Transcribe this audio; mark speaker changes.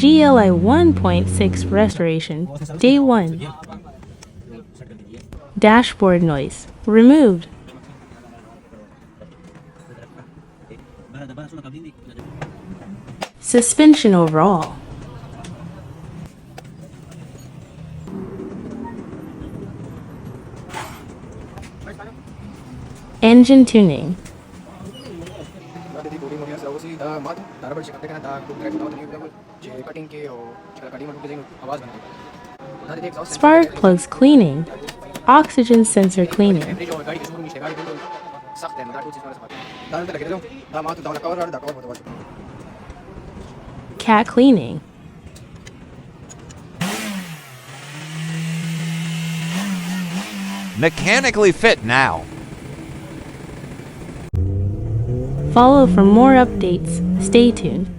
Speaker 1: GLI 1.6 restoration, day 1. Dashboard noise removed. Suspension overall. Engine tuning. Spark plugs cleaning. Oxygen sensor cleaning. Cat cleaning.
Speaker 2: Mechanically fit now.
Speaker 1: Follow for more updates. Stay tuned.